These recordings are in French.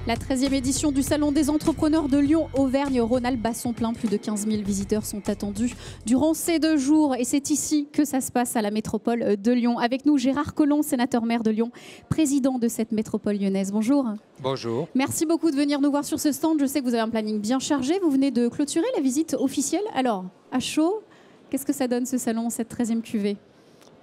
La 13e édition du Salon des entrepreneurs de Lyon, Auvergne-Rhône-Alpes bat son plein. Plus de 15 000 visiteurs sont attendus durant ces 2 jours. Et c'est ici que ça se passe à la métropole de Lyon. Avec nous, Gérard Collomb, sénateur-maire de Lyon, président de cette métropole lyonnaise. Bonjour. Bonjour. Merci beaucoup de venir nous voir sur ce stand. Je sais que vous avez un planning bien chargé. Vous venez de clôturer la visite officielle. Alors, à chaud, qu'est-ce que ça donne ce salon, cette 13e cuvée ?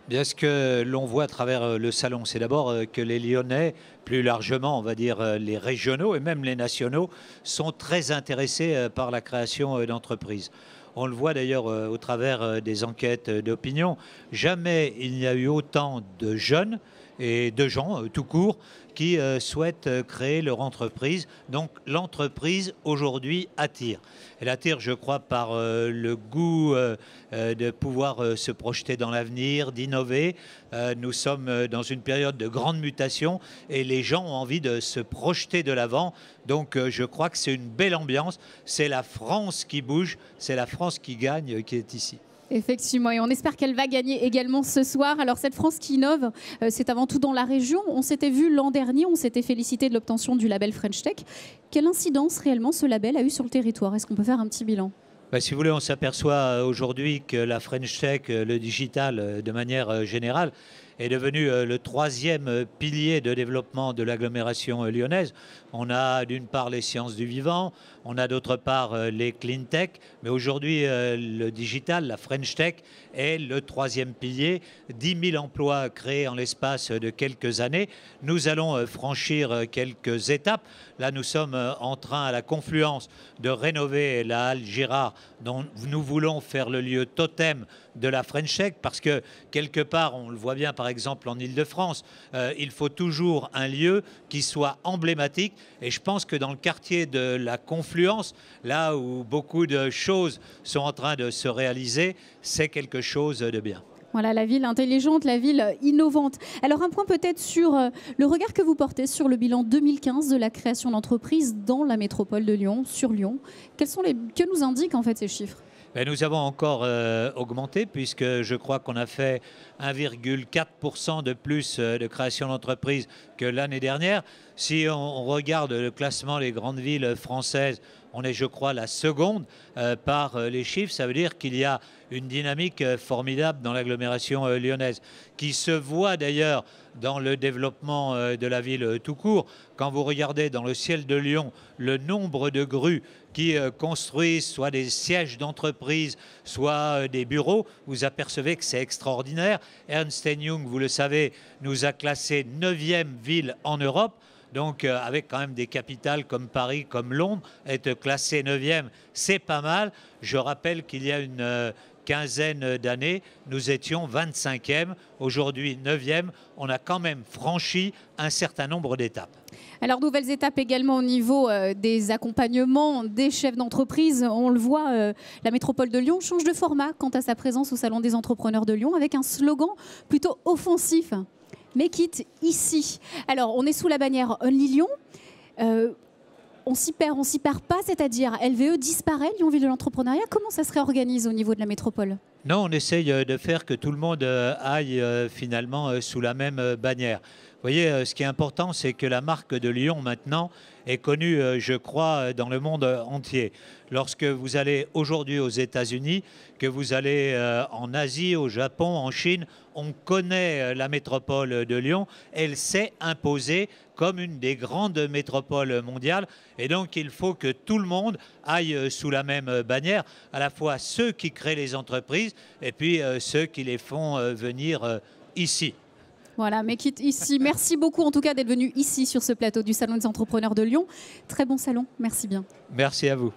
Bien, ce que l'on voit à travers le salon, c'est d'abord que les Lyonnais, plus largement, on va dire les régionaux et même les nationaux, sont très intéressés par la création d'entreprises. On le voit d'ailleurs au travers des enquêtes d'opinion. Jamais il n'y a eu autant de jeunes et de gens, tout court, qui souhaitent créer leur entreprise. Donc l'entreprise, aujourd'hui, attire. Elle attire, je crois, par le goût de pouvoir se projeter dans l'avenir, d'innover. Nous sommes dans une période de grande mutation et les gens ont envie de se projeter de l'avant. Donc je crois que c'est une belle ambiance. C'est la France qui bouge, c'est la France qui gagne qui est ici. Effectivement, et on espère qu'elle va gagner également ce soir. Alors cette France qui innove, c'est avant tout dans la région. On s'était vu l'an dernier, on s'était félicité de l'obtention du label French Tech. Quelle incidence réellement ce label a eu sur le territoire? Est-ce qu'on peut faire un petit bilan? Si vous voulez, on s'aperçoit aujourd'hui que la French Tech, le digital de manière générale, est devenu le 3e pilier de développement de l'agglomération lyonnaise. On a d'une part les sciences du vivant, on a d'autre part les clean tech, mais aujourd'hui le digital, la French Tech, est le 3e pilier. 10 000 emplois créés en l'espace de quelques années. Nous allons franchir quelques étapes. Là, nous sommes en train, à la confluence, de rénover la halle Girard, dont nous voulons faire le lieu totem de la French Tech, parce que quelque part, on le voit bien par exemple en Île-de-France, il faut toujours un lieu qui soit emblématique. Et je pense que dans le quartier de la confluence, là où beaucoup de choses sont en train de se réaliser, c'est quelque chose de bien. Voilà, la ville intelligente, la ville innovante. Alors un point peut-être sur le regard que vous portez sur le bilan 2015 de la création d'entreprises dans la métropole de Lyon, sur Lyon. Que nous indiquent en fait ces chiffres? Nous avons encore augmenté, puisque je crois qu'on a fait 1,4% de plus de création d'entreprises que l'année dernière. Si on regarde le classement des grandes villes françaises, on est, je crois, la seconde par les chiffres. Ça veut dire qu'il y a une dynamique formidable dans l'agglomération lyonnaise, qui se voit d'ailleurs dans le développement de la ville tout court. Quand vous regardez dans le ciel de Lyon le nombre de grues qui construisent soit des sièges d'entreprise, soit des bureaux, vous apercevez que c'est extraordinaire. Ernst & Young, vous le savez, nous a classé 9e ville en Europe. Donc avec quand même des capitales comme Paris, comme Londres, être classé 9e, c'est pas mal. Je rappelle qu'il y a une quinzaine d'années, nous étions 25e, aujourd'hui 9e. On a quand même franchi un certain nombre d'étapes. Alors, nouvelles étapes également au niveau des accompagnements des chefs d'entreprise. On le voit, la métropole de Lyon change de format quant à sa présence au Salon des entrepreneurs de Lyon avec un slogan plutôt offensif. Make it ici. Alors, on est sous la bannière Only Lyon. On s'y perd pas, c'est-à-dire LVE disparaît, Lyon Ville de l'entrepreneuriat. Comment ça se réorganise au niveau de la métropole? Non, on essaye de faire que tout le monde aille finalement sous la même bannière. Vous voyez, ce qui est important, c'est que la marque de Lyon, maintenant, est connue, je crois, dans le monde entier. Lorsque vous allez aujourd'hui aux États-Unis, que vous allez en Asie, au Japon, en Chine, on connaît la métropole de Lyon. Elle s'est imposée comme une des grandes métropoles mondiales. Et donc, il faut que tout le monde aille sous la même bannière, à la fois ceux qui créent les entreprises et puis ceux qui les font venir ici. Voilà, mais quitte ici. Merci beaucoup en tout cas d'être venu ici sur ce plateau du Salon des entrepreneurs de Lyon. Très bon salon, merci bien. Merci à vous.